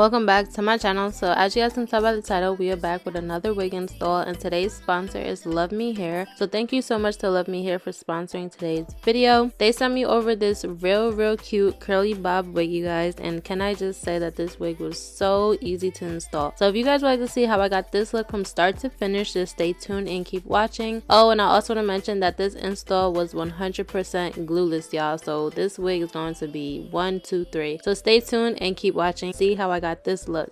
welcome back to my channel. So as you guys can tell by the title, we are back with another wig install, and today's sponsor is Luvmehair. So thank you so much to Luvmehair for sponsoring today's video. They sent me over this real cute curly bob wig, you guys, and can I just say that this wig was so easy to install. So if you guys would like to see how I got this look from start to finish, just stay tuned and keep watching. Oh, and I also want to mention that this install was 100% glueless, y'all. So this wig is going to be 1, 2, 3. So stay tuned and keep watching. See how I got this look.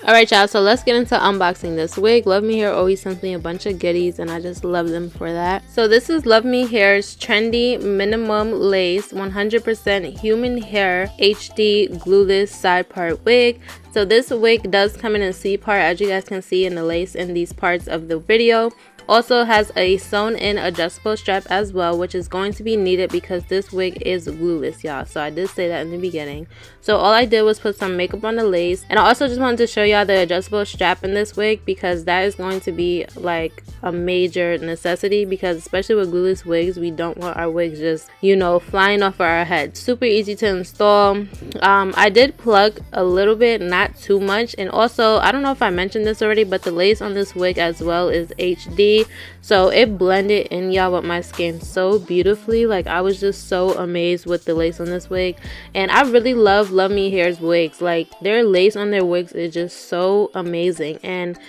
Alright y'all, so let's get into unboxing this wig. Luvmehair always sends me a bunch of goodies and I just love them for that. So this is Luvmehair's trendy minimum lace 100% human hair HD glueless side part wig. So this wig does come in a C part, as you guys can see in the lace in these parts of the video. Also has a sewn in adjustable strap as well, which is going to be needed because this wig is glueless, y'all. So I did say that in the beginning. So all I did was put some makeup on the lace, and I also just wanted to show y'all the adjustable strap in this wig because that is going to be like a major necessity, because especially with glueless wigs, we don't want our wigs just, you know, flying off of our head. Super easy to install. I did plug a little bit, not too much, and also I don't know if I mentioned this already, but the lace on this wig as well is HD. So it blended in, y'all, with my skin so beautifully. Like, I was just so amazed with the lace on this wig, and I really love Luvmehair's wigs. Like, their lace on their wigs is just so amazing, and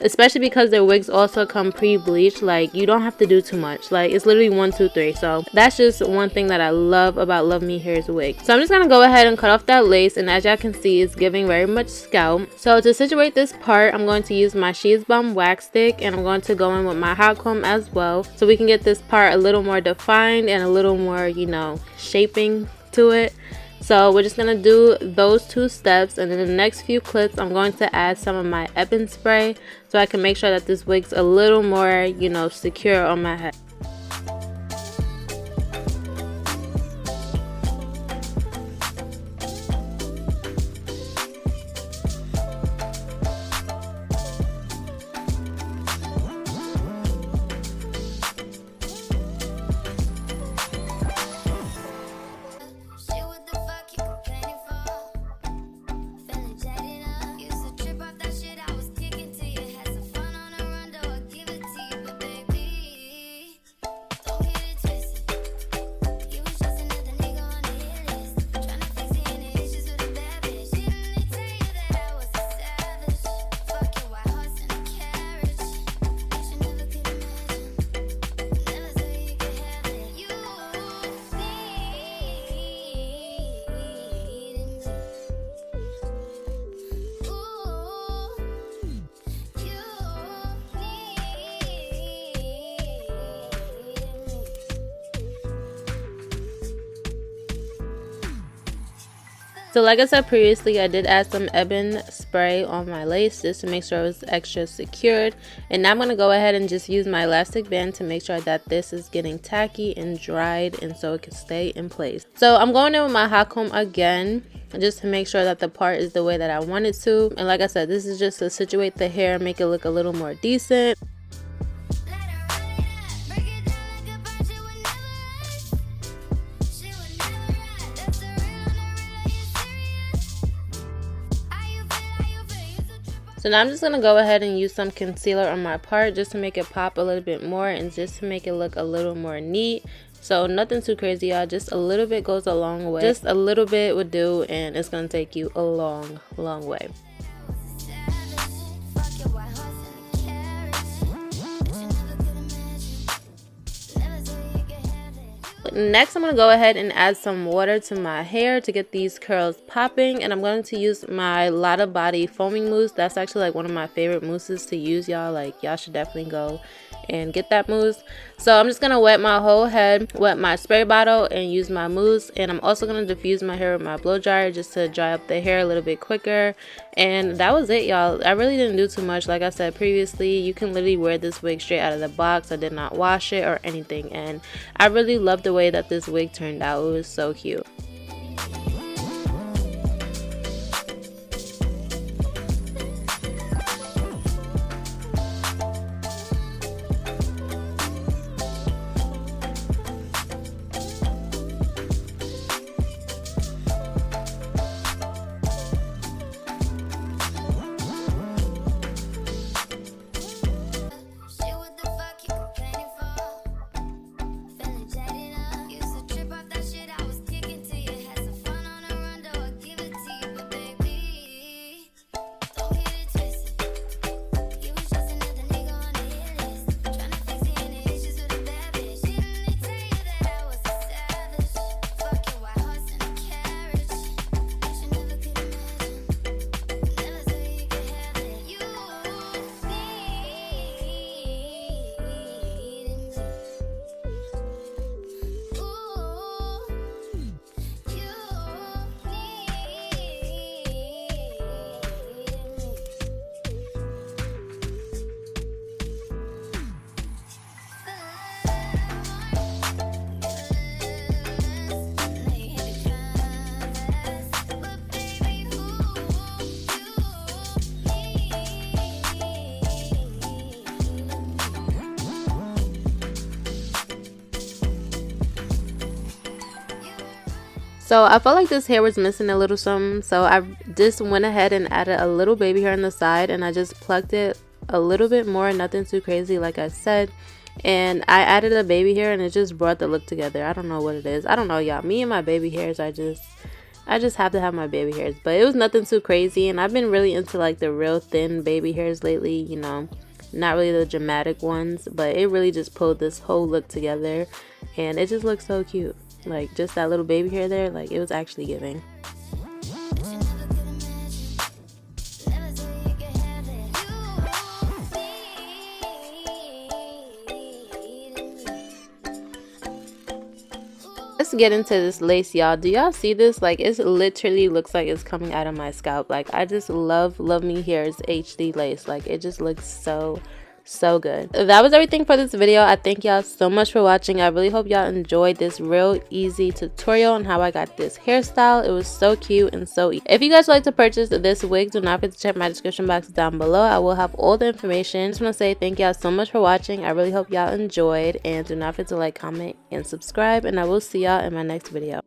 especially because their wigs also come pre-bleached. Like, you don't have to do too much. Like, it's literally 1, 2, 3. So that's just one thing that I love about Luvmehair's wig. So I'm just gonna go ahead and cut off that lace, and as y'all can see, it's giving very much scalp. So to situate this part, I'm going to use my She's Bum wax stick, and I'm going to go in with my hot comb as well, so we can get this part a little more defined and a little more, you know, shaping to it. So we're just gonna do those 2 steps, and in the next few clips I'm going to add some of my Ebin spray so I can make sure that this wig's a little more, you know, secure on my head. So like I said previously, I did add some Ebin spray on my lace just to make sure it was extra secured. And now I'm going to go ahead and just use my elastic band to make sure that this is getting tacky and dried, and so it can stay in place. So I'm going in with my hot comb again, just to make sure that the part is the way that I want it to. And like I said, this is just to situate the hair, make it look a little more decent. So now I'm just going to go ahead and use some concealer on my part just to make it pop a little bit more and just to make it look a little more neat. So nothing too crazy, y'all. Just a little bit goes a long way. Just a little bit would do, and it's going to take you a long way. Next, I'm going to go ahead and add some water to my hair to get these curls popping, and I'm going to use my Lotta Body foaming mousse. That's actually like one of my favorite mousses to use, y'all. Like, y'all should definitely go and get that mousse. So I'm just gonna wet my whole head, wet my spray bottle, and use my mousse. And I'm also gonna diffuse my hair with my blow dryer just to dry up the hair a little bit quicker. And that was it, y'all. I really didn't do too much. Like I said previously, you can literally wear this wig straight out of the box. I did not wash it or anything, and I really love the way that this wig turned out. It was so cute. So I felt like this hair was missing a little something, so I just went ahead and added a little baby hair on the side, and I just plucked it a little bit more, nothing too crazy like I said. And I added a baby hair and it just brought the look together. I don't know what it is. I don't know, y'all. Me and my baby hairs, I just have to have my baby hairs. But it was nothing too crazy, and I've been really into like the real thin baby hairs lately, you know. Not really the dramatic ones, but it really just pulled this whole look together, and it just looks so cute. Like just that little baby hair there, like it was actually giving. Let's get into this lace, y'all. Do y'all see this? Like, it literally looks like it's coming out of my scalp. Like, I just love Me Hair's HD lace. Like, it just looks so good. That was everything for this video. I thank y'all so much for watching. I really hope y'all enjoyed this real easy tutorial on how I got this hairstyle. It was so cute and so easy. If you guys would like to purchase this wig, do not forget to check my description box down below. I will have all the information. Just want to say thank y'all so much for watching. I really hope y'all enjoyed, and do not forget to like, comment, and subscribe, and I will see y'all in my next video.